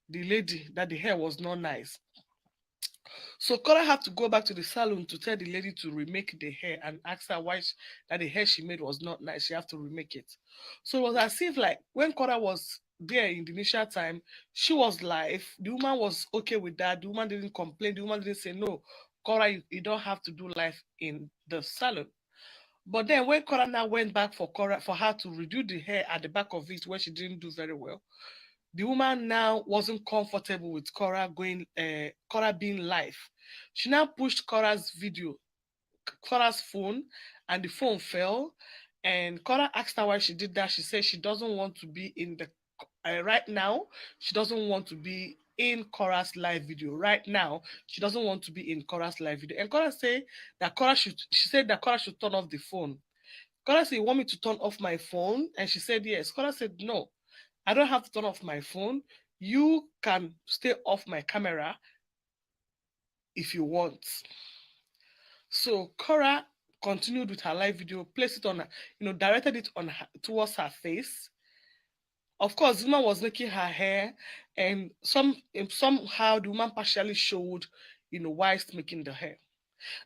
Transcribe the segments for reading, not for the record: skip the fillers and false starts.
the lady that the hair was not nice. So Cora had to go back to the salon to tell the lady to remake the hair and ask her why that the hair she made was not nice. She have to remake it. So it was as if like when Cora was there in the initial time, she was live. The woman was okay with that. The woman didn't complain. The woman didn't say no. Cora, you don't have to do live in the salon. But then when Cora now went back for her to redo the hair at the back of it where she didn't do very well, the woman now wasn't comfortable with Cora being live. She now pushed Cora's phone, and the phone fell. And Cora asked her why she did that. She said she doesn't want to be in the right now. She doesn't want to be in Cora's live video right now. She doesn't want to be in Cora's live video. And Cora said that Cora should. She said that Cora should turn off the phone. Cora said, "You want me to turn off my phone?" And she said yes. Cora said, "No, I don't have to turn off my phone. You can stay off my camera if you want." So Cora continued with her live video, placed it on, directed it on her, towards her face. Of course, the woman was making her hair, and somehow the woman partially showed, whilst making the hair.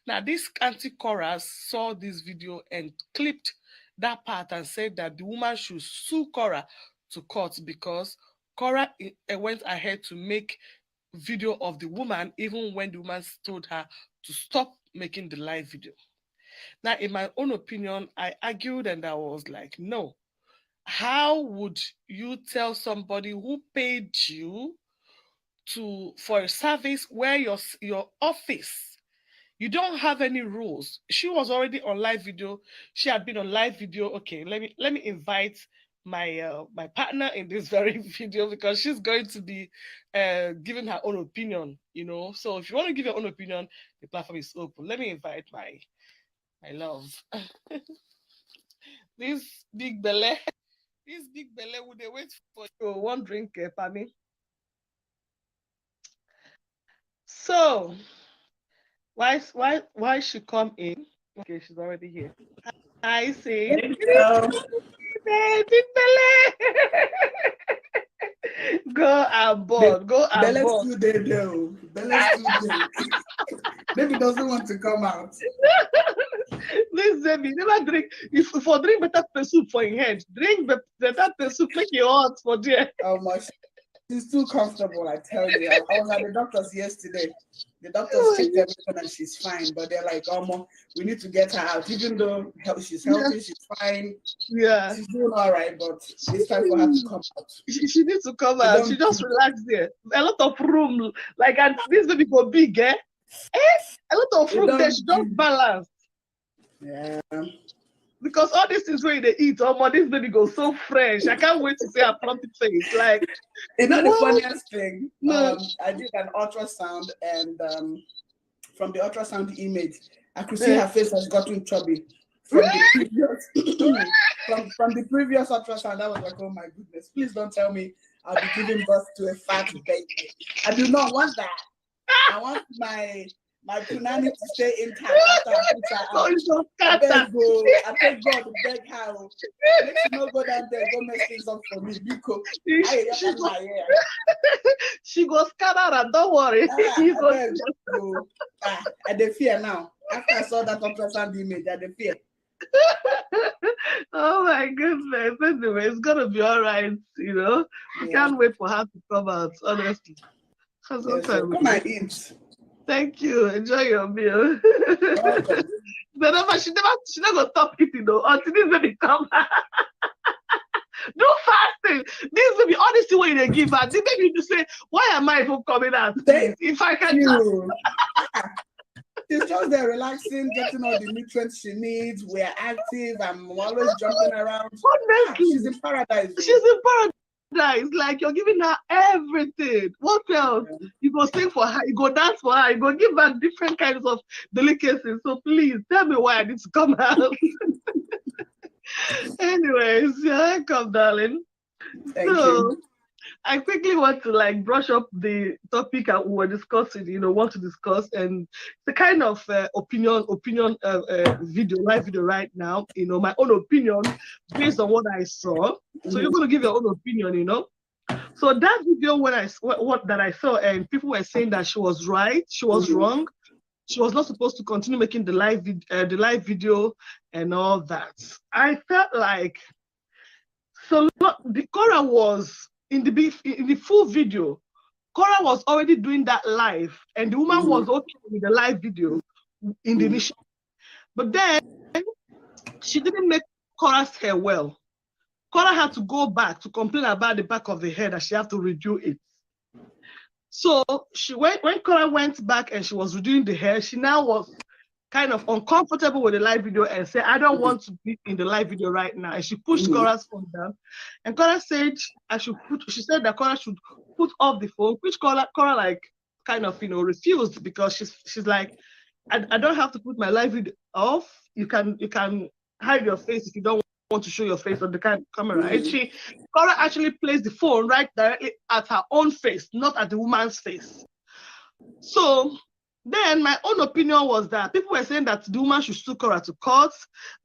Now, this Auntie Cora saw this video and clipped that part and said that the woman should sue Cora to court because Cora went ahead to make video of the woman even when the woman told her to stop making the live video. Now, in my own opinion, I argued and I was like, no. How would you tell somebody who paid you for a service where your office, you don't have any rules? She was already on live video. She had been on live video. Okay, let me invite my partner in this very video because she's going to be giving her own opinion. So if you want to give your own opinion, the platform is open. Let me invite my love. This big belly. This big belly would they wait for you one drink, Pami. So why she come in? Okay, she's already here. I see. Big belly. Go aboard. Go aboard. Belle's too dead though. Belle's too dead. Baby doesn't want to come out. This baby never drink. If for drink better soup for your head, drink better soup make you hot for there. Oh my, she's too comfortable. I tell you. I was at the doctor's yesterday. The doctors checked everything and she's fine, but they're like, "Oh, we need to get her out. Even though she's healthy, she's fine. Yeah, she's doing all right, but it's time for her to come out. She needs to come out. She just relax there. A lot of room, like, and this baby go big, eh? A lot of room there. She don't balance. Yeah. Because all these things where they eat, this baby goes so fresh. I can't wait to see her plumpy face. Like, the funniest thing? I did an ultrasound, and from the ultrasound image, I could see her face has gotten chubby. From the previous ultrasound, I was like, oh my goodness, please don't tell me I'll be giving birth to a fat baby. I do not want that. I want my punani to stay intact after I put her out. I beg God to beg her. Make she not go down there, go mess things up for me. Because she goes scatter and don't worry. I dey fear now. After I saw that ultrasound image, I dey fear. Oh my goodness. Anyway, it's gonna be all right, I can't wait for her to come out, honestly. Yes, come and eat. Thank you. Enjoy your meal. She never gonna stop eating though until this baby come. Do fasting. This baby, all this way they give her. The baby to say, why am I even coming out? If I can she's just there relaxing, getting all the nutrients she needs. We're active. I'm always jumping around. She's in paradise. She's in paradise. Like, you're giving her everything. What else? You go sing for her, you go dance for her, you go give her different kinds of delicacies. So please tell me why I need to come out. Anyways, you're welcome, darling. Thank you. I quickly want to brush up the topic we were discussing, want to discuss, and the kind of opinion video, live video right now, my own opinion based on what I saw. So you're going to give your own opinion, So that video, when what that I saw, and people were saying that she was right, she was wrong, she was not supposed to continue making the live video and all that. I felt like, so the Cora was in the full video. Cora was already doing that live, and the woman was okay with the live video in the initial. But then she didn't make Cora's hair well. Cora had to go back to complain about the back of the hair, that she had to redo it. So when Cora went back and she was redoing the hair, she now was kind of uncomfortable with the live video and said, I don't want to be in the live video right now. And she pushed Cora's phone down. And Cora said she said that Cora should put off the phone, which Cora like kind of, refused, because she's like, I don't have to put my live video off. You can hide your face if you don't want to show your face on the camera. And Cora actually placed the phone right directly at her own face, not at the woman's face. So then my own opinion was that people were saying that the woman should sue Cora to court,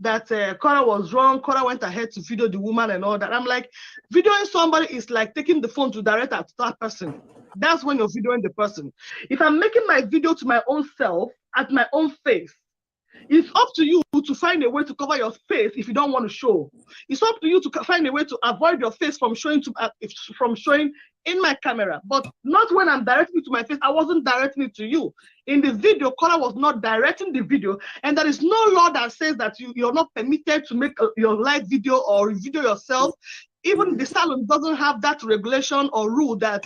that Cora was wrong, Cora went ahead to video the woman and all that. I'm like, videoing somebody is like taking the phone to direct at that person. That's when you're videoing the person. If I'm making my video to my own self, at my own face, it's up to you to find a way to cover your face if you don't want to show. It's up to you to find a way to avoid your face from showing in my camera, but not when I'm directing it to my face. I wasn't directing it to you. In the video, Cora was not directing the video, and there is no law that says that you're not permitted to make your live video or video yourself. Even the salon doesn't have that regulation or rule that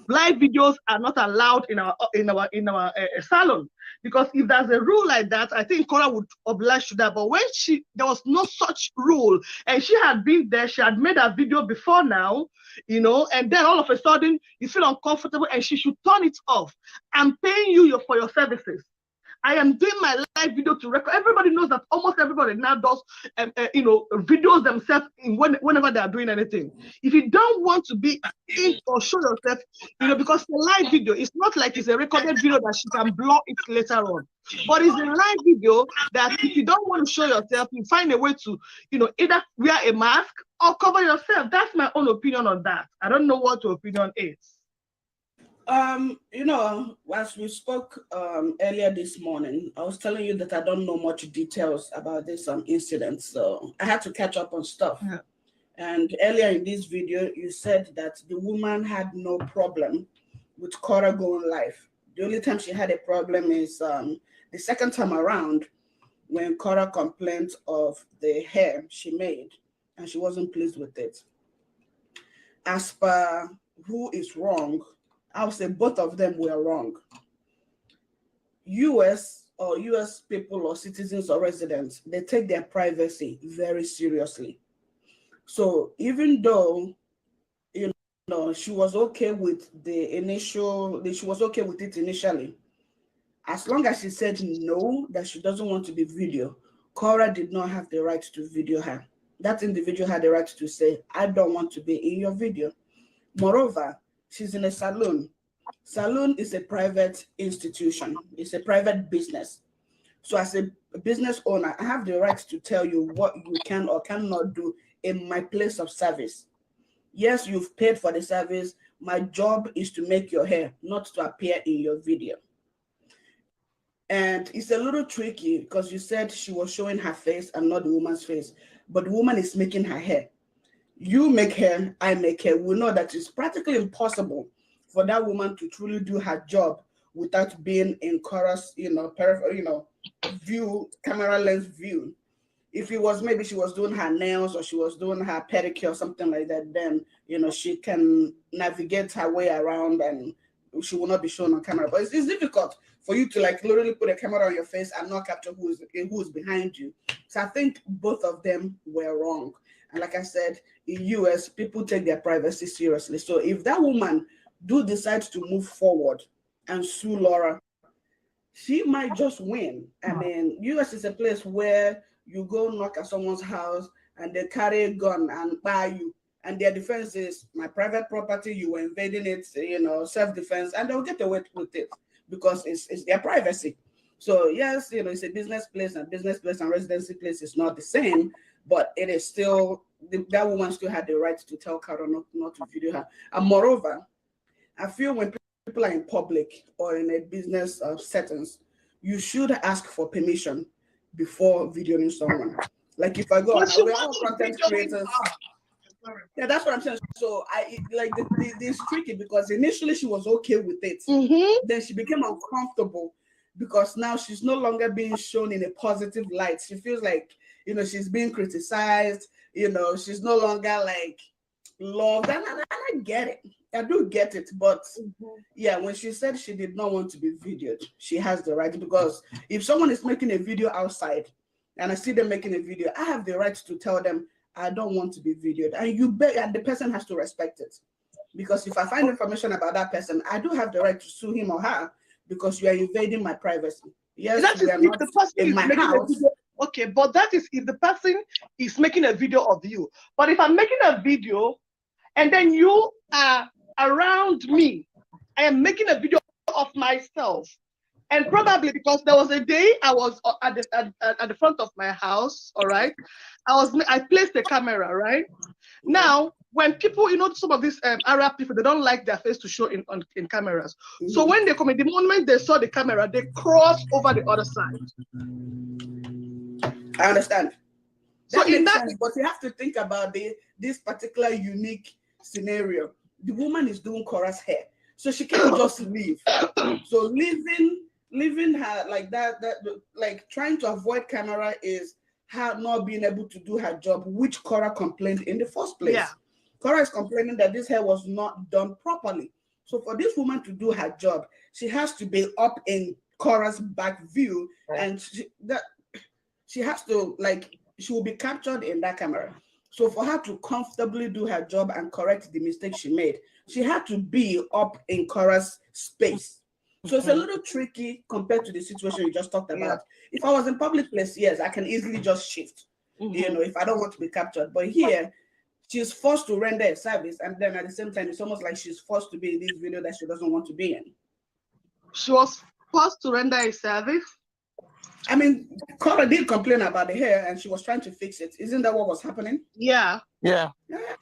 live videos are not allowed in our salon. Because if there's a rule like that, I think Cora would oblige to that. But when there was no such rule, and she had been there, she had made a video before now, and then all of a sudden you feel uncomfortable, and she should turn it off. I'm paying you for your services. I am doing my live video to record. Everybody knows that almost everybody now does, videos themselves whenever they are doing anything. If you don't want to be in or show yourself, because the live video, it's not like it's a recorded video that she can blur it later on. But it's a live video that if you don't want to show yourself, you find a way to, either wear a mask or cover yourself. That's my own opinion on that. I don't know what your opinion is. As we spoke earlier this morning, I was telling you that I don't know much details about this incident, so I had to catch up on stuff. Yeah. And earlier in this video, you said that the woman had no problem with Cora going live. The only time she had a problem is the second time around, when Cora complained of the hair she made, and she wasn't pleased with it. As per who is wrong, I would say both of them were wrong. US people or citizens or residents, they take their privacy very seriously. So even though, she was okay with she was okay with it initially, as long as she said no, that she doesn't want to be videoed, Cora did not have the right to video her. That individual had the right to say, I don't want to be in your video. Moreover, she's in a salon. Salon is a private institution. It's a private business. So as a business owner, I have the right to tell you what you can or cannot do in my place of service. Yes, you've paid for the service. My job is to make your hair, not to appear in your video. And it's a little tricky because you said she was showing her face and not the woman's face, but the woman is making her hair. You make hair, I make hair. We know that it's practically impossible for that woman to truly do her job without being in Cora's, view, camera lens view. If it was maybe she was doing her nails or she was doing her pedicure or something like that, then, she can navigate her way around and she will not be shown on camera. But it's difficult for you to literally put a camera on your face and not capture who is behind you. So I think both of them were wrong. And like I said, in US, people take their privacy seriously. So if that woman do decide to move forward and sue Laura, she might just win. I mean, US is a place where you go knock at someone's house and they carry a gun and buy you. And their defense is, my private property, you were invading it, self-defense, and they'll get away with it because it's their privacy. So yes, it's a business place and residency place is not the same. but it is still, that woman still had the right to tell Kara not to video her. And moreover, I feel when people are in public or in a business settings, you should ask for permission before videoing someone. Like if I go, we're all content creators. Yeah, that's what I'm saying. So this tricky because initially she was okay with it. Mm-hmm. Then she became uncomfortable because now she's no longer being shown in a positive light. She feels like, she's being criticized. She's no longer like loved. And I get it. I do get it. But yeah, when she said she did not want to be videoed, she has the right, because if someone is making a video outside and I see them making a video, I have the right to tell them, I don't want to be videoed, and the person has to respect it. Because if I find information about that person, I do have the right to sue him or her because you are invading my privacy. Yes, that is we are if not the person in is my making house. a video. Okay, but that is if the person is making a video of you. But if I'm making a video and then you are around me, I am making a video of myself. And probably because there was a day I was at the front of my house, all right? I placed the camera, right? Now, when people, some of these Arab people, they don't like their face to show in cameras. So when they come in, the moment they saw the camera, they cross over the other side. I understand. So in that sense, but you have to think about this particular unique scenario. The woman is doing Cora's hair, so she can't just leave. So leaving her like that like trying to avoid camera is her not being able to do her job, which Cora complained in the first place. Yeah. Cora is complaining that this hair was not done properly. So for this woman to do her job, she has to be up in Cora's back view, and she has to, she will be captured in that camera. So for her to comfortably do her job and correct the mistake she made, she had to be up in Cora's space. So it's a little tricky compared to the situation you just talked about. Yeah. If I was in public place, yes, I can easily just shift, if I don't want to be captured. But here, she's forced to render a service, and then at the same time, it's almost like she's forced to be in this video that she doesn't want to be in. She was forced to render a service? I mean, Cora did complain about the hair, and she was trying to fix it. Isn't that what was happening? Yeah. Yeah.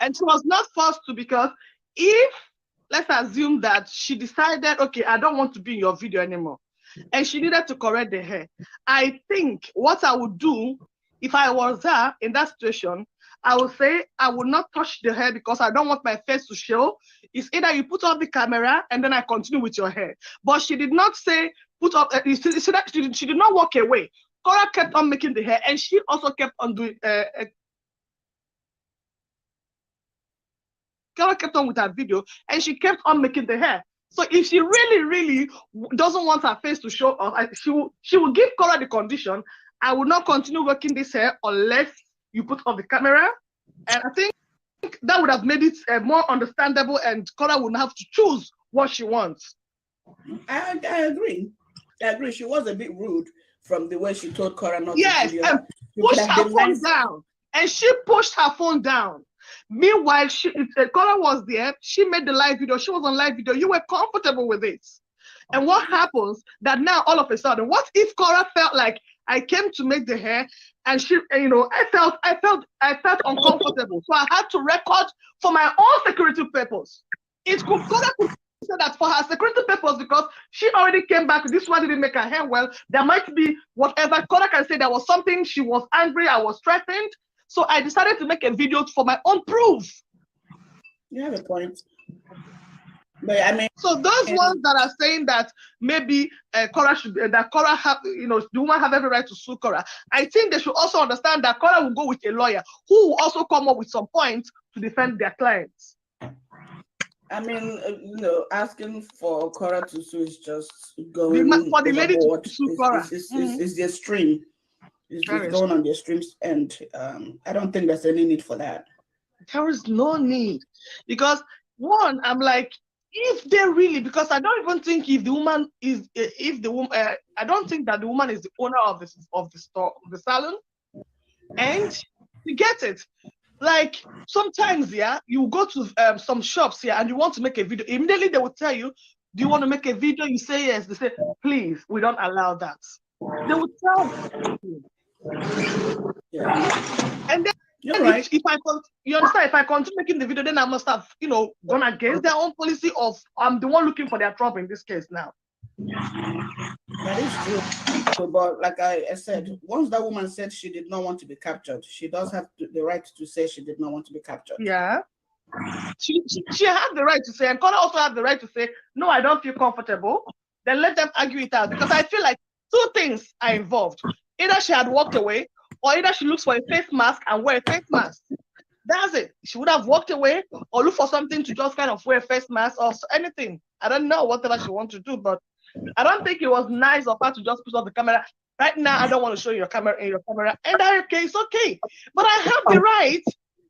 And she was not forced to, because if, let's assume that she decided, okay, I don't want to be in your video anymore, and she needed to correct the hair, I think what I would do if I was her in that situation, I would say I would not touch the hair because I don't want my face to show. It's either you put up the camera and then I continue with your hair. But she did not say put up. She did not walk away. Cora kept on making the hair, and she also kept on doing. Cora kept on with her video, and she kept on making the hair. So if she really, really doesn't want her face to show off, she will give Cora the condition. I will not continue working this hair unless you put off the camera. And I think that would have made it more understandable, and Cora would have to choose what she wants. I agree. She was a bit rude from the way she told Cora not to video. And pushed her phone down. And she pushed her phone down. Meanwhile, Cora was there. She made the live video. She was on live video. You were comfortable with it. And what happens that now all of a sudden, what if Cora felt like I came to make the hair and she, I felt uncomfortable. So I had to record for my own security purpose. Cora could say that for her security purpose, because she already came back. This one didn't make her hair well. There might be whatever. Cora can say there was something. She was angry. I was threatened. So I decided to make a video for my own proof. You have a point. But I mean, so those ones that are saying that maybe Cora have, the woman have every right to sue Cora, I think they should also understand that Cora will go with a lawyer who will also come up with some points to defend their clients. I mean, asking for Cora to sue is just going for the lady to sue Cora. It's the extreme. It's just going on the extremes, and I don't think there's any need for that. There is no need, because one, I'm like, if they really, because I don't even think if the woman is, I don't think that the woman is the owner of the store, of the salon, and you get it. Like sometimes, you go to some shops and you want to make a video. Immediately they will tell you, "Do you want to make a video?" You say yes. They say, "Please, we don't allow that." They will tell you. Yeah. And then You're right. if you understand, if I continue making the video, then I must have, gone against their own policy of I'm the one looking for their trouble in this case now. That is true. But like I said, once that woman said she did not want to be captured, she does have the right to say she did not want to be captured. Yeah. She had the right to say, and Connor also had the right to say, no, I don't feel comfortable. Then let them argue it out, because I feel like two things are involved. Either she had walked away, or either she looks for a face mask and wear a face mask. That's it. She would have walked away or look for something to just kind of wear a face mask or anything. I don't know, whatever she wants to do, but I don't think it was nice of her to just put on the camera. Right now, I don't want to show you your camera. And okay, it's okay. But I have the right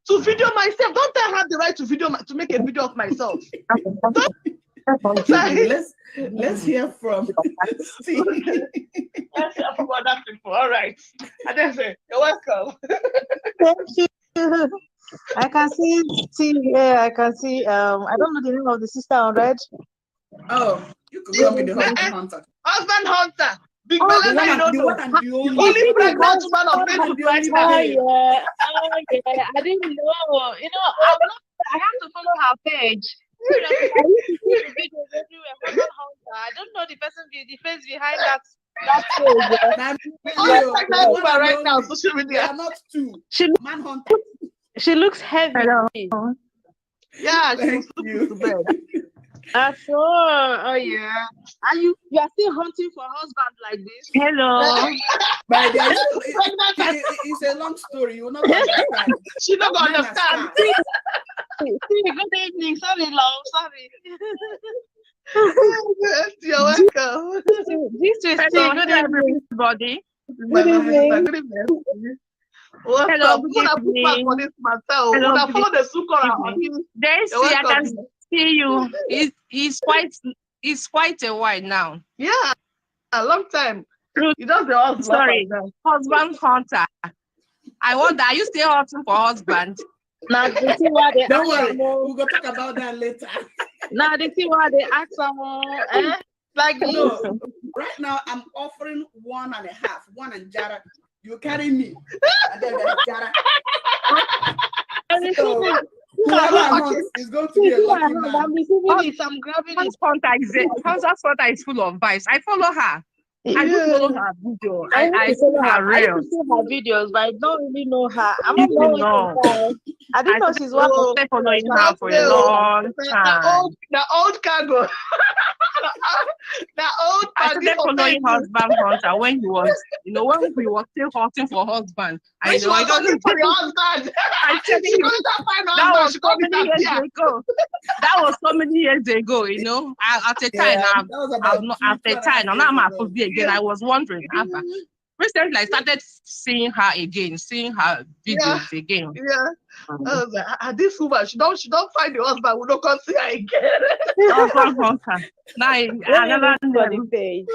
to video myself. Don't I have the right to make a video of myself? Let's hear from Steve. Let's hear from other people. All right. And then say, you're welcome. Thank you. I can see Steve here. I can see I don't know the name of the sister on red. Oh, you could call me the husband hunter. Husband hunter. Big Oh, Melanie, the you one don't and know. the only. Only pregnant woman on Facebook the right only now. Oh yeah. I didn't know. I have to follow her page. I used to see the videos everywhere. Husband hunter. I don't know the person, the face behind that page. Only pregnant woman right now on social They media. are not two. She Manhunter. looks heavy. Yeah, Thank she's you. to bed. Oh yeah. And you are still hunting for husband like this? Hello. But it's a long story. You will not understand. She don't Men are understand. scarce. Good evening. Sorry, love. Sorry. You're welcome. This is Hello, good hello evening. everybody. Good evening. Good evening. Welcome. Hello, We're gonna put back for this matter. We're Hello, gonna follow the Sukora. There's You're I can welcome. see you. It's quite a while now. Yeah, a long time. You just the husband. Sorry, husband hunter. I wonder, are you still hunting for husband? Now, the thing why they Don't ask worry. someone. We'll go talk about that later. Now, the thing why they ask someone. Like this. No, right now I'm offering 1.5. One and Jara. You carry me. And then Jara. So, whoever hunts is going to be a lucky man. I'm receiving it. I'm grabbing it. Husband hunter is full of vibes. I follow her. I do follow her video. I see her I real. used to see her videos, but I don't really know her. I'm You not know. I didn't know she's one of I've been following her for a long time. The old cargo. the old I started following husband hunter when he was, when we were still hunting for husband. I When she know I was don't looking for the husband. I tell She you, couldn't find that husband. was She so couldn't many years appear. ago. That was so many years ago, At a time, That was about at a time, I'm not ago. again. I was wondering. Recently, I started seeing her again, seeing her videos again. Yeah. I was like, this woman, she don't find the husband. We don't come see her again. Husband hunter. Now, another name. page.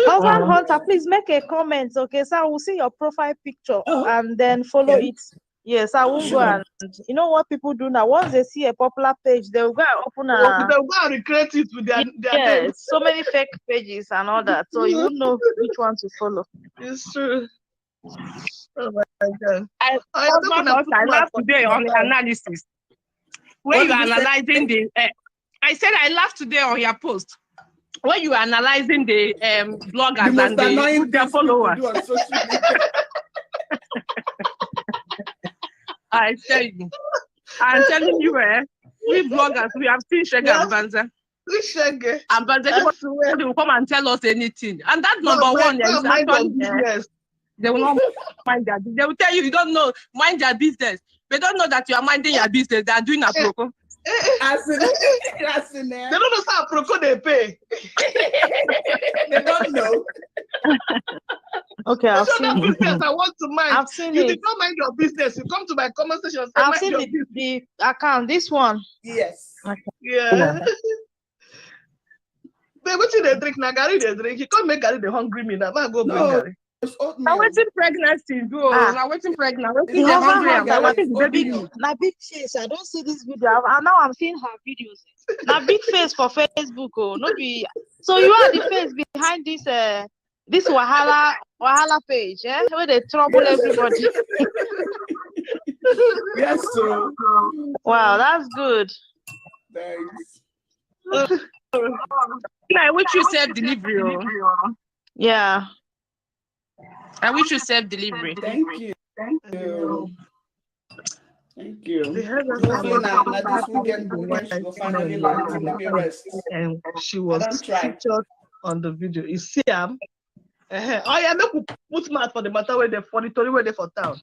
Husband hunter, please make a comment, okay? So I will see your profile picture and then follow Okay. it. Yes, I won't go and you know what people do now? Once they see a popular page, they will go and open They'll go and recreate it with their name. yes, so many fake pages and all that. So you won't know which one to follow. It's true. Oh my God. Husband hunter, I laughed today on the analysis. When you are analyzing the, I said I laughed today on your post. When you are analyzing the bloggers The and most annoying their things people followers, do on social media. I tell you, I'm telling you, we bloggers, we have seen Shega Yeah. and Banza. Which Shege? And Banza, I swear. nobody will come and tell us anything. And that's number one. There is Mind your actually, business. they will not mind their business. They will tell you don't know, mind their business. They don't know that you are minding your business. They are doing a proko. As in there. They don't know how Proco they pay. They don't know. Okay, I've That's not seen it. business I want to mind. I've seen You it. did not mind your business. You come to my comment section and say, I've mind seen your the, business. the account. This one. Yes. Yeah. But what you they drink? Na Gary they drink. You can't make Gary the hungry me now. Man, go bring No. Gary. It's oatmeal. Now waiting pregnancy, bro. Now waiting pregnant. The Waiting husband hungry. hunter, What is oatmeal. baby? My big face. I don't see this video. Now I'm seeing her videos. Now big face for Facebook. Oh, no be. So you are the face behind this This Wahala page, where they trouble Yes. everybody. Yes, so Wow, that's good. thanks. I wish you self-delivery. Oh. Yeah. I wish you self-delivery. Thank you. Thank you. The hairdresser Hopefully was now, so this happy weekend, with the weekend she white will finally land. Let me rest. and she I was don't try. featured on the video. You see him? Oh yeah, make we put mouth for the matter where they for the story where they for town.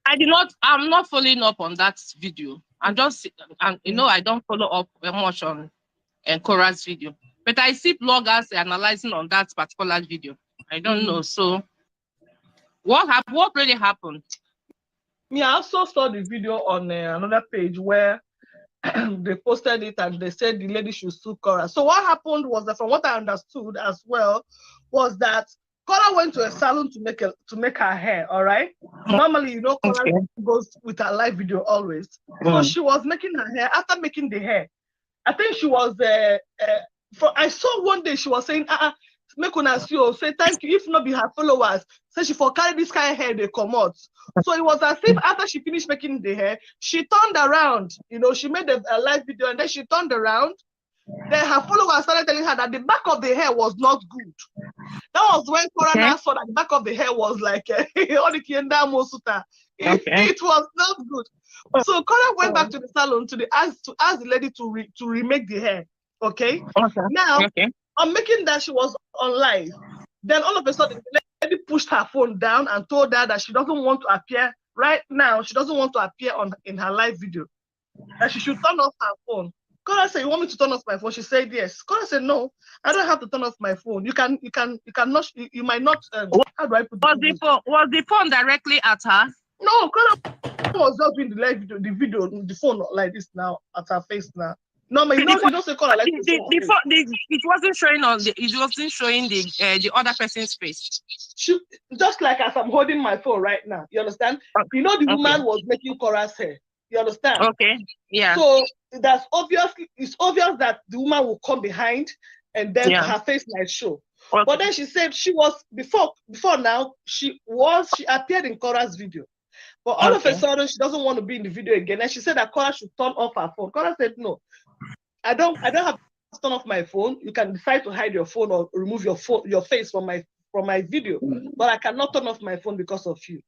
I'm not following up on that video. I don't follow up very much on Cora's video. But I see bloggers analyzing on that particular video. I don't know. So what really happened? Me, I also saw the video on another page where they posted it and they said the lady should sue Cora. So what happened was that, from what I understood as well, was that Cora went to a salon to make her hair. All right. Normally, you know, Cora goes with her live video always. So she was making her hair. After making the hair, I think she was I saw one day she was saying, make una see you, say thank you. If not be her followers, say she for carry this kind of hair they come out. So it was as if after she finished making the hair, she turned around. You know, she made a live video and then she turned around. Then her followers started telling her that the back of the hair was not good. That was when Cora now saw that the back of the hair was like it was not good. So Cora went back to the salon to ask the lady to remake the hair. Okay. Now on making that, she was on live. Then all of a sudden, the lady pushed her phone down and told her that she doesn't want to appear right now. She doesn't want to appear in her live video. That she should turn off her phone. Cora said, "You want me to turn off my phone?" She said, "Yes." Cora said, "No, I don't have to turn off my phone. You might not. How do I put it? Was the phone directly at her? No, Cora was just doing the live video, the phone like this now at her face now. No, but you don't say Cora like this. It wasn't showing the other person's face. She, just like as I'm holding my phone right now, you understand? You know the woman was making Cora's hair. You understand? Okay. Yeah. So it's obvious that the woman will come behind and then her face might show. Okay. But then she said she was before now she appeared in Cora's video. But all of a sudden she doesn't want to be in the video again. And she said that Cora should turn off her phone. Cora said, "No, I don't have to turn off my phone. You can decide to hide your phone or remove your face from my video, but I cannot turn off my phone because of you."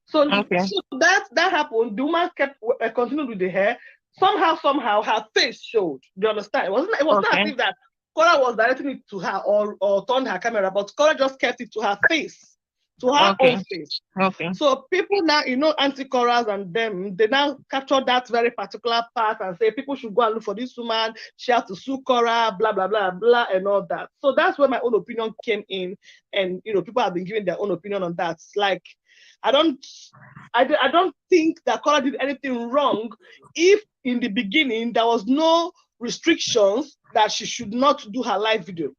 So that happened. The woman kept continued with the hair. Somehow her face showed. Do you understand? It was not as if that Cora was directing it to her or turned her camera, but Cora just kept it to her face. To her own face. Okay. So people now, anti-Coras and them, they now capture that very particular part and say people should go and look for this woman. She has to sue Cora, blah blah blah blah, and all that. So that's where my own opinion came in, and people have been giving their own opinion on that. Like, I don't think that Cora did anything wrong if in the beginning there was no restrictions that she should not do her live video,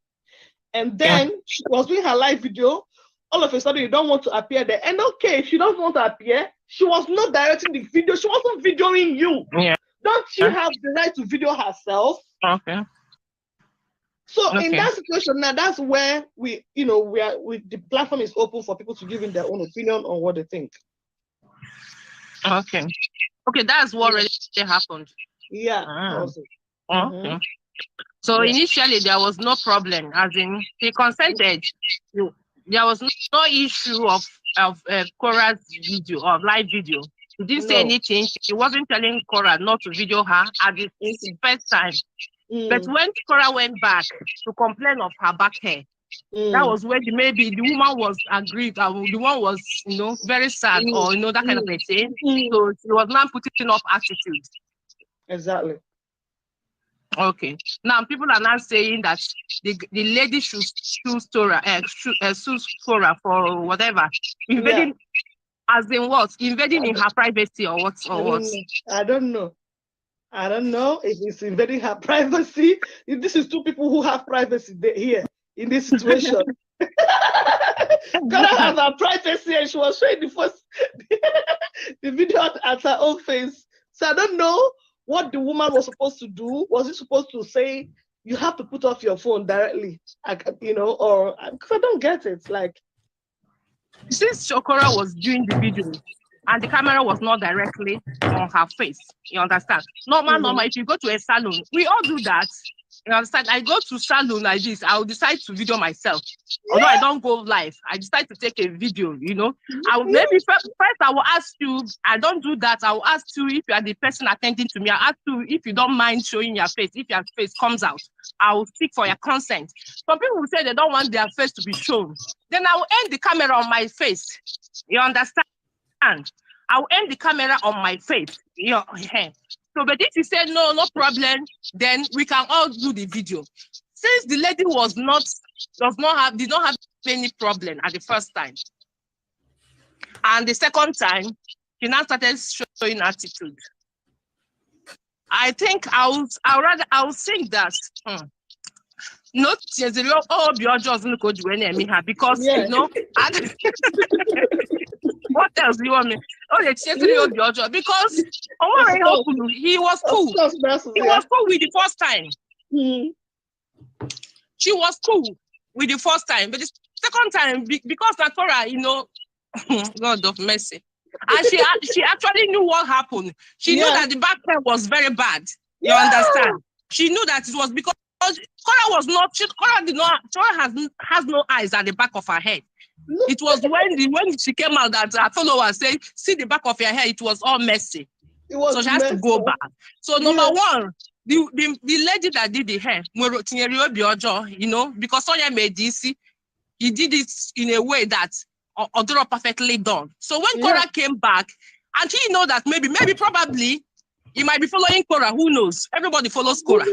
and then she was doing her live video. All of a sudden, you don't want to appear there. And okay, if she doesn't want to appear, she was not directing the video. She wasn't videoing you. Yeah. Don't she have the right to video herself? Okay. So in that situation, now that's where the platform is open for people to give in their own opinion on what they think. Okay. Okay, that's what really happened. Yeah. Okay. So initially there was no problem, as in he consented. There was no issue of Cora's video or live video. He didn't say anything. He wasn't telling Cora not to video her at the first time. But when Cora went back to complain of her back hair, that was when maybe the woman was aggrieved. The one was, very sad or, that kind of a thing. So she was now putting up attitude. Exactly. Okay. Now people are now saying that the lady should sue Cora for whatever. Invading, as in what? Invading in her privacy or what? I don't know if it's invading her privacy. If this is two people who have privacy here in this situation. Cora has her privacy and she was showing the video at her own face. So I don't know what the woman was supposed to do. Was he supposed to say you have to put off your phone directly, you know, or because I don't get it. Like, since Shokora was doing the video and the camera was not directly on her face, you understand? Normal, if you go to a salon, we all do that. You understand? I go to salon like this, I'll decide to video myself. Although I don't go live, I decide to take a video, you know. Maybe first I will ask you, I don't do that. I will ask you if you are the person attending to me. I'll ask you if you don't mind showing your face. If your face comes out, I will seek for your consent. Some people will say they don't want their face to be shown. Then I will end the camera on my face. You understand? I will end the camera on my face. So, but if you say no problem, then we can all do the video. Since the lady did not have any problem at the first time, and the second time, she now started showing attitude. I think I will think that. Not because you know. What else do you want me? Oh, because he was cool. He was cool with the first time. She was cool with the first time, but the second time, because Natora, you know, God of mercy, and she actually knew what happened. She knew that the back hair was very bad. You understand? She knew that it was because Cora was not. Cora did not. Cora has no eyes at the back of her head. It was when she came out that her followers said, "See the back of your hair. It was all messy." So she has to go back. So number one, the lady that did the hair, you know, because Sonia made this, he did it in a way that Odoro perfectly done. So when Cora came back, and he know that maybe probably he might be following Cora. Who knows? Everybody follows Cora.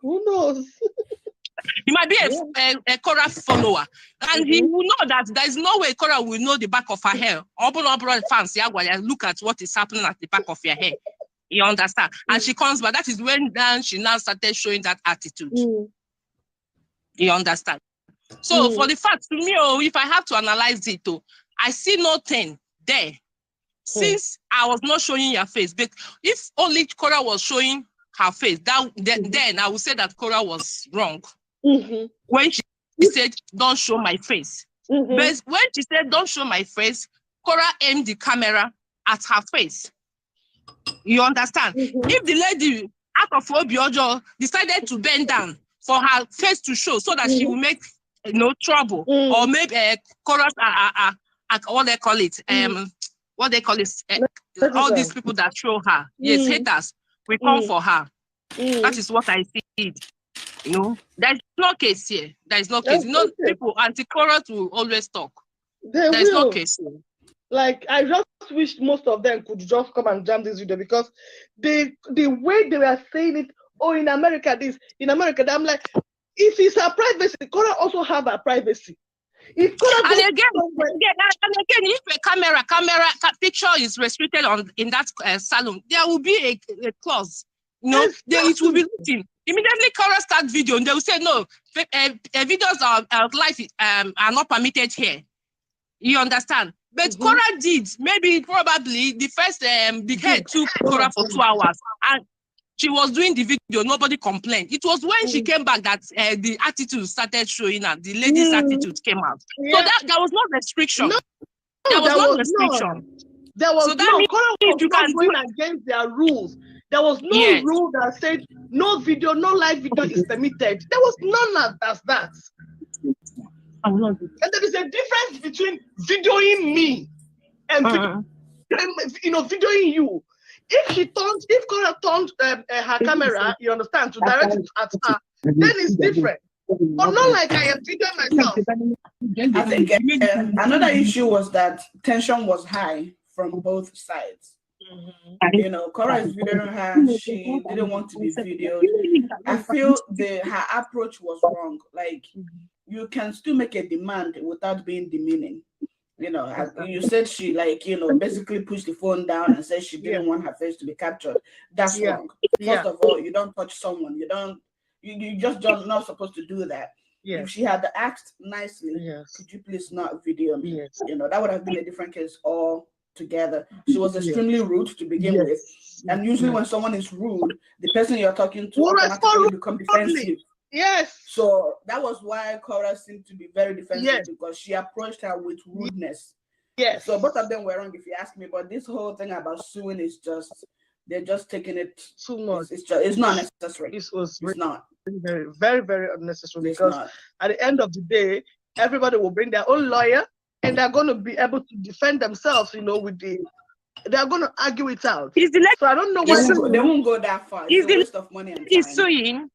Who knows? He might be a Cora follower, and he will know that there is no way Cora will know the back of her hair. Fans, look at what is happening at the back of your hair. You understand? And she comes back. That is when she now started showing that attitude. You understand? So for the fact, to me, if I have to analyze it, I see nothing there. Since I was not showing your face, but if only Cora was showing her face, then I would say that Cora was wrong. When she said, "Don't show my face." But when she said, "Don't show my face," Cora aimed the camera at her face. You understand? If the lady out of Obiojo decided to bend down for her face to show so that she will make no trouble, or maybe Cora's what they call it, all these people that show her, haters, we come for her. That is what I see. You know, there's no case here. There is no case. You know, people anti-Cora will always talk. There's no case here. Like, I just wish most of them could just come and jam this video, because the way they were saying it, in America this, in America that, I'm like, if it's her privacy, Cora also have her privacy. If Cora and again, if a camera picture is restricted in that salon, there will be a clause. You know, it will be written. Immediately Cora start video, and they will say, no, videos of life are not permitted here. You understand? But Cora did. Probably the first the head took Cora for 2 hours, and she was doing the video. Nobody complained. It was when she came back that the attitude started showing up. The lady's attitude came out. So that there was no restriction. There was no restriction. There was so that means Cora was you can going against their rules. There was no rule that said no video, no live video is permitted. There was none of that. And there is a difference between videoing me and videoing you. If Cora turned her camera, you understand, to direct it at her, then it's different. But not like I am videoing myself. I think another issue was that tension was high from both sides. You know, Cora is videoing her. She didn't want to be videoed. I feel her approach was wrong. Like, you can still make a demand without being demeaning. You know, you said she, like, you know, basically pushed the phone down and said she didn't want her face to be captured. That's wrong. First of all, you don't touch someone. You just not supposed to do that. If she had asked nicely, could you please not video me? You know, that would have been a different case altogether. She was extremely rude to begin with. And usually when someone is rude, the person you're talking to automatically become defensive. Yes. So that was why Cora seemed to be very defensive, Yes. because she approached her with rudeness. Yes. So both of them were wrong, if you ask me. But this whole thing about suing is just, they're just taking it too much. It's not necessary. This was It's not. very, very, very unnecessary, It's because not. at the end of the day, everybody will bring their own lawyer and they're going to be able to defend themselves, you know, they're going to argue it out. Is the So I don't know They what won't go that far. It's a waste of money and time. suing.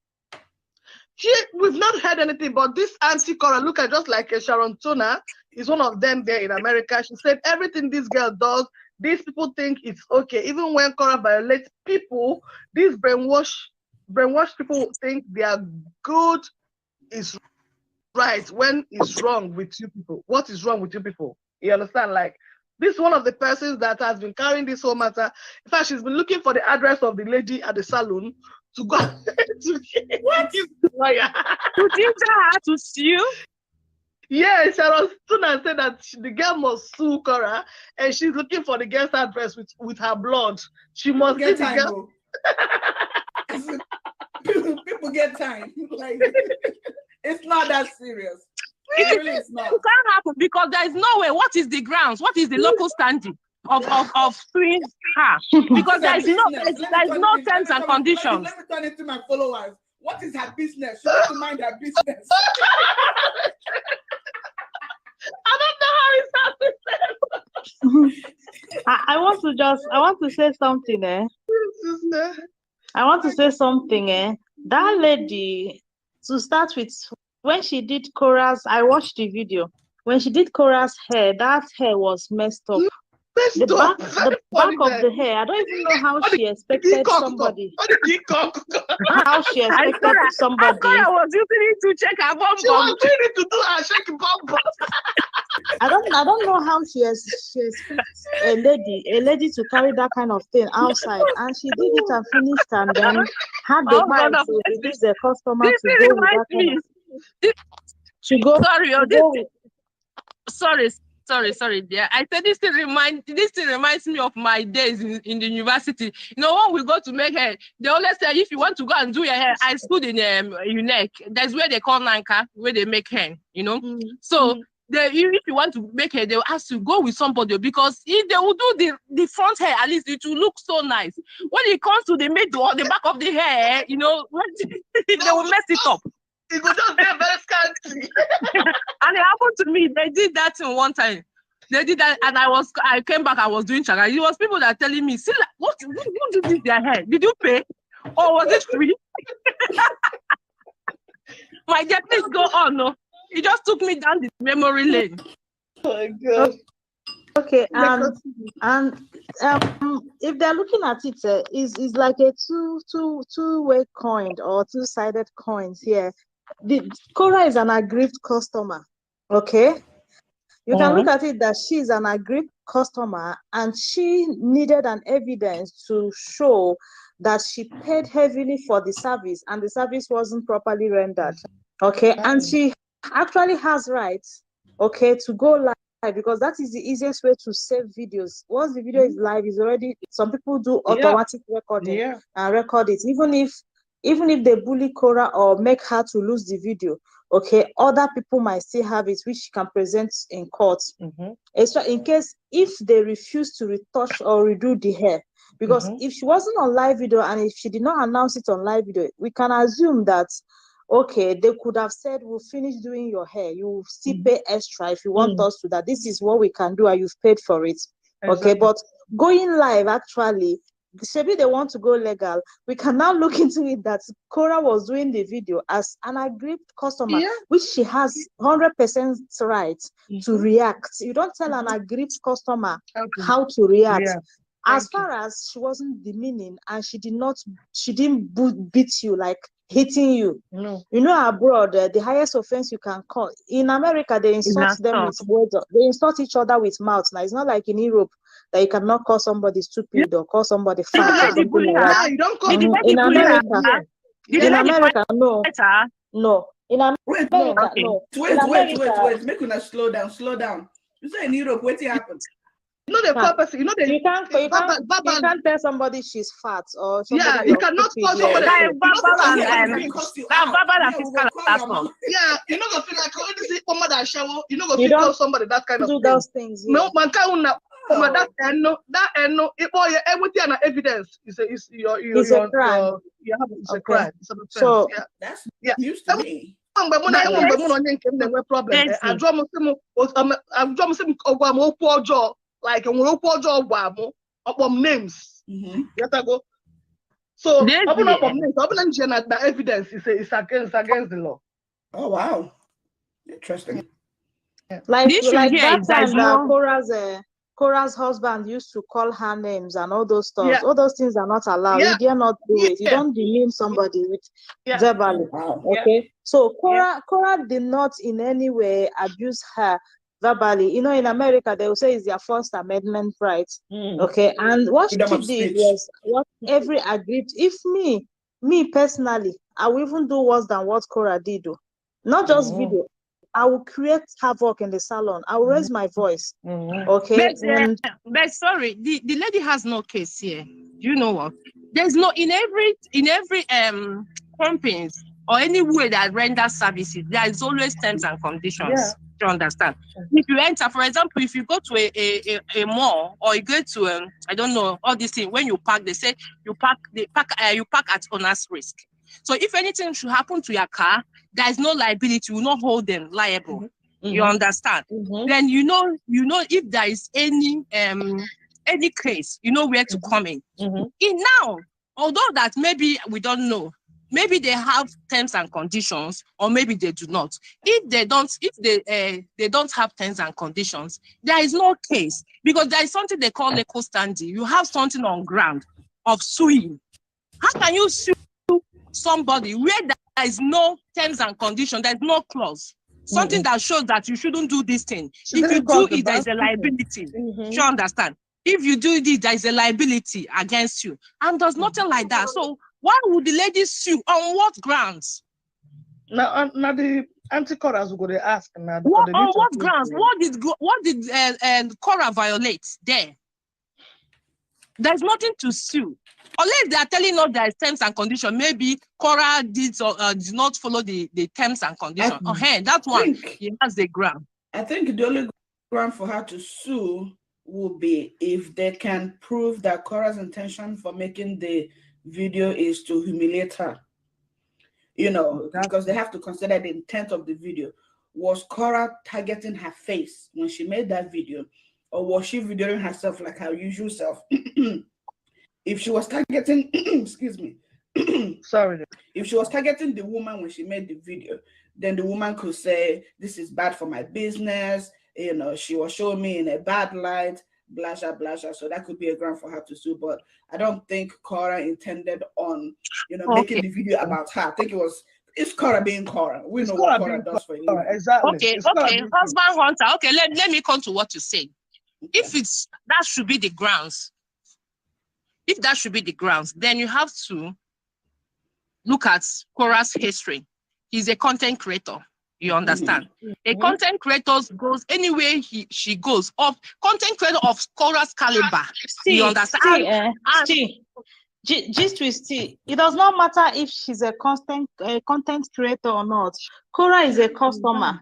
We've not heard anything, but this Auntie Cora, look at just like Sharon Tona, is one of them there in America. She said everything this girl does, these people think it's okay. Even when Cora violates people, these brainwashed people think they are good is right when it's wrong with you people. What is wrong with you people? You understand? Like, this is one of the persons that has been carrying this whole matter. In fact, she's been looking for the address of the lady at the salon to go to what is lawyer. To ginger her to sue. Yeah, Sharon Tuna said that the girl must sue Cora, and she's looking for the girl's address with her blood. She must get see the time, girl. People get time. Like, it's not that serious. Really, it's not. It can't happen because there is no way. What is the grounds? What is the local standing of suing her? Because there is no terms and conditions. Let me turn it to my followers. What is her business? She has to mind her business. I don't know how it's happening. I want to say something, I want to say something, That lady, to start with, when she did Cora's, I watched the video. When she did Cora's hair, that hair was messed up. The back of the hair, I don't even know how she expected somebody. How she expected somebody. I was using it to check her bum. She was doing it to do her shaking bum. I don't know how she expects a lady to carry that kind of thing outside, and she did it and finished, and then had the mind to release the customer to go with that kind of, to go. Sorry, dear. I said this thing reminds me of my days in the university. You know, when we go to make hair, they always say if you want to go and do your hair, I schooled in UNEC. That's where they call Nanka, where they make hair. You know, so. If you want to make hair, they will ask you go with somebody, because if they will do the front hair, at least it will look so nice. When it comes to the middle or the back of the hair, you know, they will mess it up. It will just be very scanty. And it happened to me. They did that in one time. They did that, and I came back. I was doing chaga. It was people that are telling me, "See, what who did this their hair? Did you pay, or was it free?" My dear, please go on. No. It just took me down the memory lane. Oh my God. Okay, and if they're looking at it, is like a two-way coin or two-sided coins here. Cora is an aggrieved customer. Okay, you can look at it that she's an aggrieved customer, and she needed an evidence to show that she paid heavily for the service, and the service wasn't properly rendered. Okay, and she actually has rights, okay, to go live, because that is the easiest way to save videos. Once the video is live, is already, some people do automatic recording and record it, even if they bully Cora or make her to lose the video, okay, other people might still have it, which she can present in court. Extra in case if they refuse to retouch or redo the hair, because if she wasn't on live video and if she did not announce it on live video, we can assume that, okay, they could have said, we'll finish doing your hair. You will still pay extra if you want us to that. This is what we can do, and you've paid for it. Okay, but going live, actually, maybe they want to go legal. We can now look into it that Cora was doing the video as an aggrieved customer, which she has 100% right to react. You don't tell an aggrieved customer how to react. As far as she wasn't demeaning and she didn't beat you, like hitting you. No. You know, abroad, the highest offense you can call. In America, they insult them with words. They insult each other with mouth. Now, it's not like in Europe that you cannot call somebody stupid or call somebody fat. You don't call in America, no. No. In America, no. Wait. Make una slow down. You say in Europe, what happened? You know the Nah, person. You know the You can't tell somebody she's fat or somebody yeah. You you're cannot stupid, call somebody. That yeah. is verbal Because and everybody can cuss you that out. verbal and Yeah, we physical will call your assault. mama. Yeah, you know go feel like oh this is mama that shower. You know go You feel tell don't somebody that kind of do thing. those things here. No man can't that Oh. it boy everything and evidence is your It's a crime. you have it's a Okay. crime. It's an offense. So Yeah. That's Yeah. news to me. Mgbe mụ na Yes. onye nke m na-enwe problem Yes. ajụọ m sị m ọgwa m okwu ọjọọ like enwere okwu ọjọọ gwa m ọkpọ m names yatago so Yes, ọ bụrụ na ọkpọ yeah. m names ọ bụrụ na nje na evidence is against the law. Oh wow. Interesting. Like The issue here that is there's time that no Cora's husband used to call her names and all those stuff. Yeah. All those things are not allowed. Yeah. You dare not do it. You Yeah. don't demean somebody with Yeah. verbally. Wow. Okay. So Cora did not in any way abuse her verbally. You know, in America they will say it's their First Amendment right. Okay. And what Freedom she of did speech. was what every agreed. If me personally, I will even do worse than what Cora did. Not just video. I will create havoc in the salon. I will raise my voice. Okay. but sorry, the lady has no case here. You know what? There's no in every companies or any way that renders services, there is always terms and conditions. Yeah. Do you understand? If you enter, for example, if you go to a mall or you go to I don't know all these things, when you park, they say you park at owner's risk. So if anything should happen to your car, there is no liability. You will not hold them liable. You understand? Then you know if there is any case, you know where to come in. Now, although that maybe we don't know, maybe they have terms and conditions, or maybe they do not. If they don't have terms and conditions, there is no case, because there is something they call legal standing. You have something on ground of suing. How can you sue somebody where there is no terms and conditions, there's no clause, something that shows that you shouldn't do this thing? If you do it, there is a liability. You understand? If you do it, there is a liability against you, and there's nothing like that. So why would the lady sue? On what grounds? Now the anti-chorus go to ask now. On what grounds? What did Cora violate there? There's nothing to sue. Unless they are telling us there is terms and conditions, maybe Cora did not follow the terms and conditions. That one, he has the ground. I think the only ground for her to sue will be if they can prove that Cora's intention for making the video is to humiliate her. You know, because they have to consider the intent of the video. Was Cora targeting her face when she made that video? Or was she videoing herself like her usual self? If she was targeting, excuse me, sorry. If she was targeting the woman when she made the video, then the woman could say, this is bad for my business. You know, she was showing me in a bad light, blah, blah, blah. So that could be a ground for her to sue. But I don't think Cora intended on, making the video about her. I think it's Cora being Cora. We know what Cora does for you. Exactly. Okay. Husband hunter. Okay, let me come to what you say. Okay. If that should be the grounds. If that should be the grounds, then you have to look at Cora's history. He's a content creator. You understand? A content creator goes anywhere she goes. Of content creator of Cora's caliber. You understand? Gist with T. It does not matter if she's a content creator or not. Cora is a customer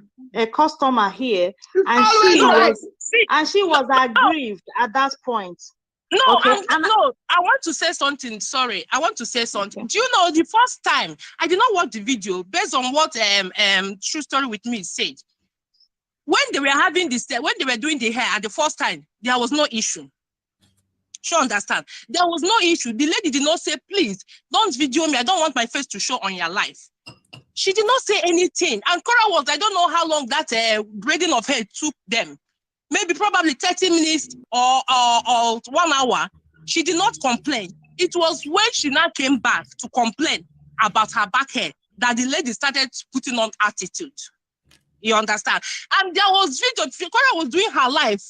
here, and she was aggrieved at that point. No, okay. I want to say something. Sorry, I want to say something. Do you know the first time I did not watch the video based on what True Story with Me said? When they were having this, when they were doing the hair at the first time, there was no issue. Sure, understand? There was no issue. The lady did not say, please, don't video me. I don't want my face to show on your life. She did not say anything. And Cora I don't know how long that braiding of hair took them. Maybe probably 30 minutes or 1 hour. She did not complain. It was when she now came back to complain about her back hair that the lady started putting on attitude. You understand? And there was video, Cora was doing her life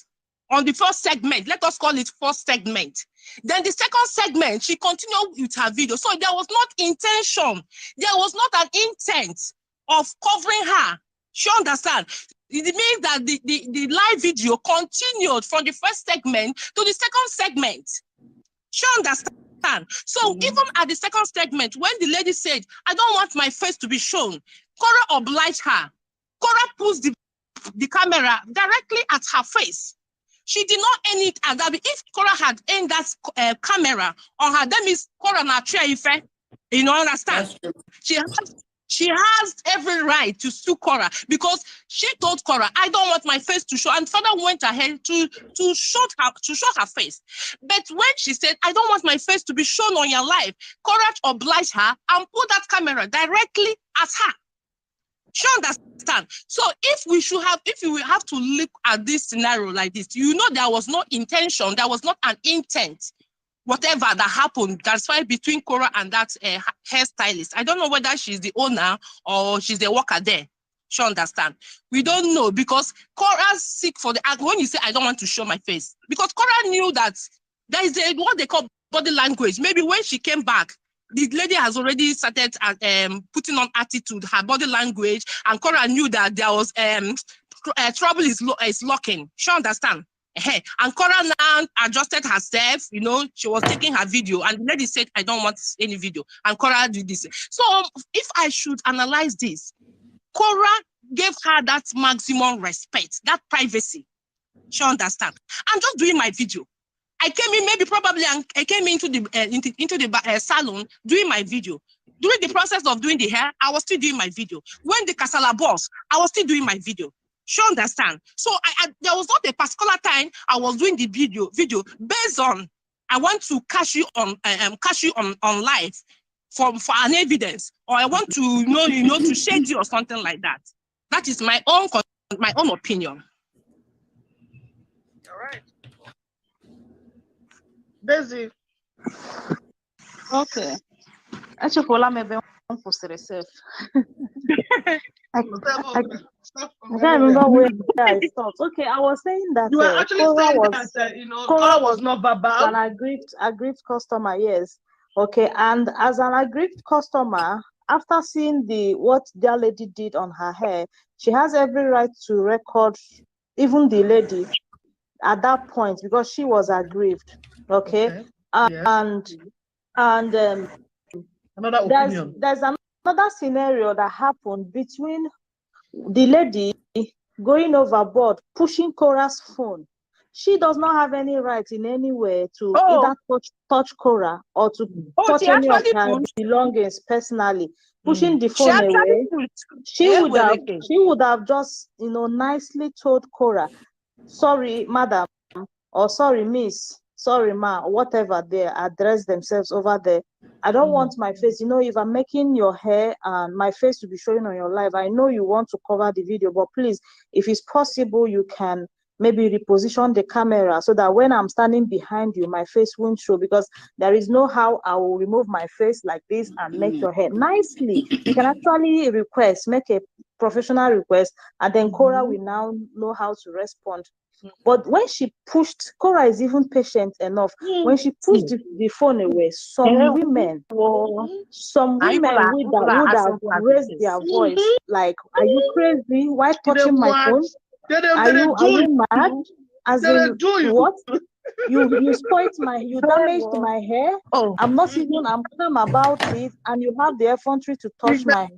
on the first segment. Let us call it first segment. Then the second segment, she continued with her video. So there was not intention. There was not an intent of covering her. She understand? it means that the live video continued from the first segment to the second segment. She understand. So even at the second segment, when the lady said, I don't want my face to be shown, Cora obliged her. Cora puts the camera directly at her face. She did not aim it at that. If Cora had aimed that camera on her, that means Cora na try ife. You know, understand? She has every right to sue Cora because she told Cora, I don't want my face to show, and further went ahead to show her face. But when she said, I don't want my face to be shown on your live, Cora obliged her and put that camera directly at her. She understand. So if we have to look at this scenario like this, you know, there was no intention, there was not an intent. Whatever that happened, that's why between Cora and that hairstylist. I don't know whether she's the owner or she's the worker there. She understand. We don't know because Cora's sick for the act. When you say, I don't want to show my face, because Cora knew that there is what they call body language. Maybe when she came back, the lady has already started putting on attitude, her body language, and Cora knew that there was trouble is locking. She understand. And Cora now adjusted herself, you know, she was taking her video, and the lady said, I don't want any video. And Cora did this. So if I should analyze this, Cora gave her that maximum respect, that privacy. She understand. I'm just doing my video. I came in, I came into the salon doing my video. During the process of doing the hair, I was still doing my video. When the Kasala boss, I was still doing my video. She understand. So there was not a particular time I was doing the video based on I want to catch you on live for an evidence, or I want to to shade you or something like that. That is my own opinion. All right. Daisy. Okay. Actually, maybe I can't remember where I stopped. Okay, I was saying that you were actually saying that Cora was not verbal. An aggrieved customer, yes. Okay, and as an aggrieved customer, after seeing what their lady did on her hair, she has every right to record even the lady at that point because she was aggrieved. Okay. And another opinion. There's another scenario that happened between the lady going overboard, pushing Cora's phone. She does not have any right in any way to either touch Cora or to touch any of her belongings personally. Pushing the phone away, she would have just nicely told Cora, sorry, madam, or sorry, miss, sorry, ma, whatever they address themselves over there. I don't want my face. If I'm making your hair and my face to be showing on your live, I know you want to cover the video, but please, if it's possible, you can maybe reposition the camera so that when I'm standing behind you, my face won't show, because there is no how I will remove my face like this and make your hair nicely. You can actually make a professional request, and then Cora will now know how to respond. But when she pushed, Cora is even patient enough. When she pushed the phone away, some women would have raised their voice, like, are you crazy? Why touching my phone? Are you mad? As in, what? You spoiled you damaged my hair. I'm calm about it, and you have the effrontery to touch my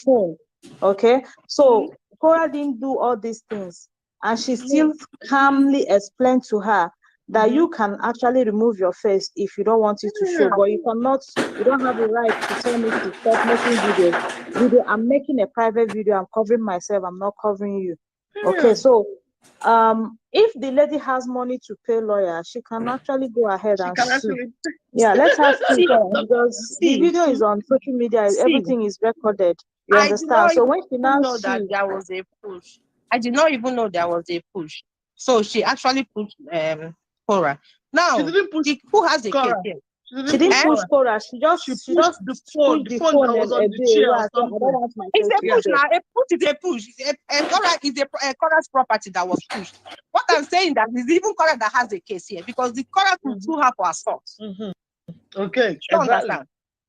phone. Okay, so Cora didn't do all these things, and she still calmly explained to her that you can actually remove your face if you don't want it to show, but you don't have the right to tell me to stop making videos. I'm making a private video, I'm covering myself, I'm not covering you. Okay, so if the lady has money to pay lawyer, she can actually go ahead and sue. Yeah, let's have to, because the video is on social media, everything is recorded. You understand? So when she now know that there was a push. I did not even know there was a push. So she actually pushed Cora. Now, who has the case here? She didn't push Cora. She just pushed the phone that was on the chair. It's a push now. A push is a push. Cora is a Cora's property that was pushed. What I'm saying that is even Cora that has the case here, because the Cora could sue her for assault. Okay,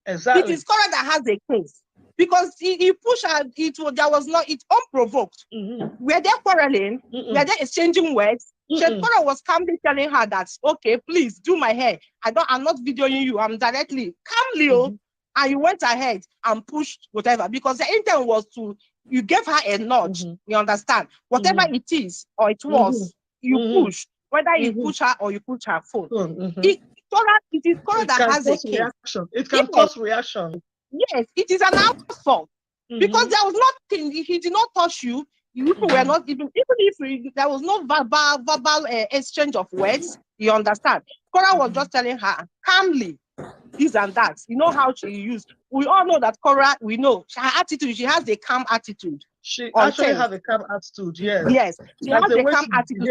Exactly. It is Cora that has the case. because he pushed her. There was not it unprovoked. Were they quarreling? Were they exchanging words? Cora was calmly telling her that, okay, please do my hair. I'm not videoing you. I'm directly calmly. And you went ahead and pushed whatever, because the intent was you gave her a nudge. You understand? Whatever it is or it was, you push. Whether you push her or you push her phone. It is Cora that has a case. Reaction. It can cause reaction. Yes, it is an assault. Because there was nothing, he did not touch you. You were not even if there was no verbal exchange of words, you understand? Cora was just telling her calmly, this and that. You know how she used. We all know that Cora, we know her attitude, she has a calm attitude. She actually has a calm attitude, yes. Yes, she has a calm attitude.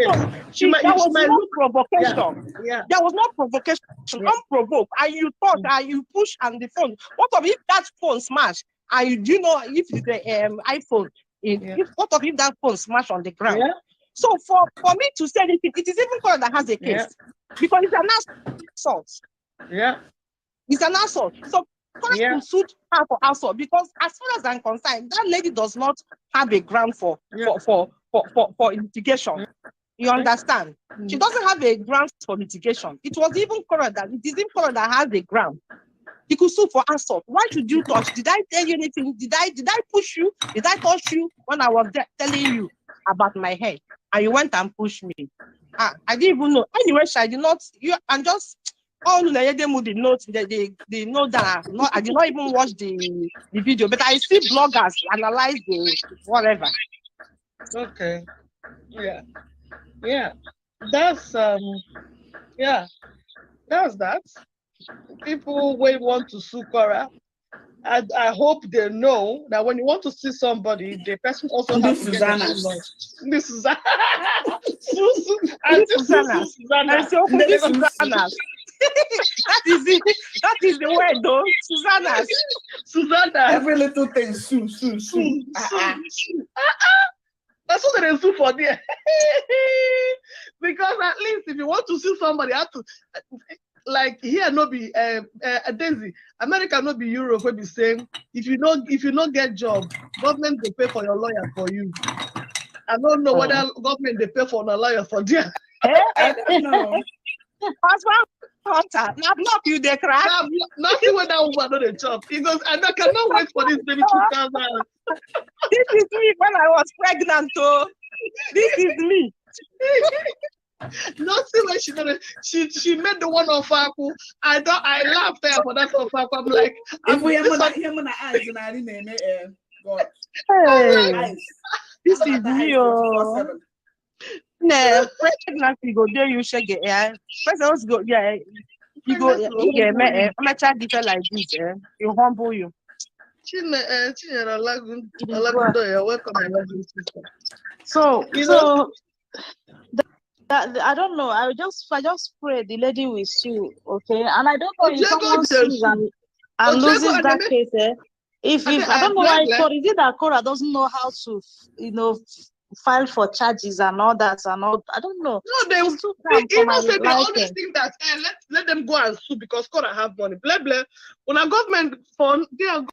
So there was no provocation. Yeah. There was no provocation, unprovoked. And you thought, and you push and the phone. What of if that phone smashed? And you know if the iPhone, what of if that phone smashed on the ground? Yeah. So for me to say anything, it is even Cora that has a case. Because it's an assault. Yeah. It's an assault. So Cora can sue her for assault, because as far as I'm concerned, that lady does not have a ground for litigation. You understand? She doesn't have a ground for litigation. It was even Cora that has a ground. He could sue for assault. Why should you touch? Did I tell you anything? Did I push you? Did I touch you when I was telling you about my hair? And you went and pushed me. I didn't even know. Anyway, I did not. And just all the notes. They know that I did not even watch the video, but I see bloggers analyze the whatever. Okay. Yeah. That's That's that. People will want to sue Cora. I hope they know that when you want to see somebody, the person also has to get this is Susanna. That is it. That is the word, though. Susanna. Every little thing, sue. That's what they sue for there. Because at least if you want to sue somebody, you have to. Like here, no be Daisy. America, no be Europe. Will be saying if you not get job, government they pay for your lawyer for you. I don't know whether government they pay for a lawyer for there. I don't know. Now block you they cry. Nothing when that woman know the job. Because I cannot wait for this baby 2000. This is me when I was pregnant. So this is me. Nothing when she made the one of Faku. I laughed there for that of Faku. I'm like, if we have my eyes and I didn't God. Hey, this is me. No, pregnancy go there. You shake it. Yeah, first go. Yeah, you go. Yeah, man. I'm a child different like this. You humble you. So. I don't know. I just pray the lady will sue, okay? And I don't know if someone sues and loses that case. If I don't know why Cora, is it that Cora doesn't know how to, file for charges and all that and all? I don't know. No, they always think that let them go and sue because Cora have money. Blah blah. When a government fund, they are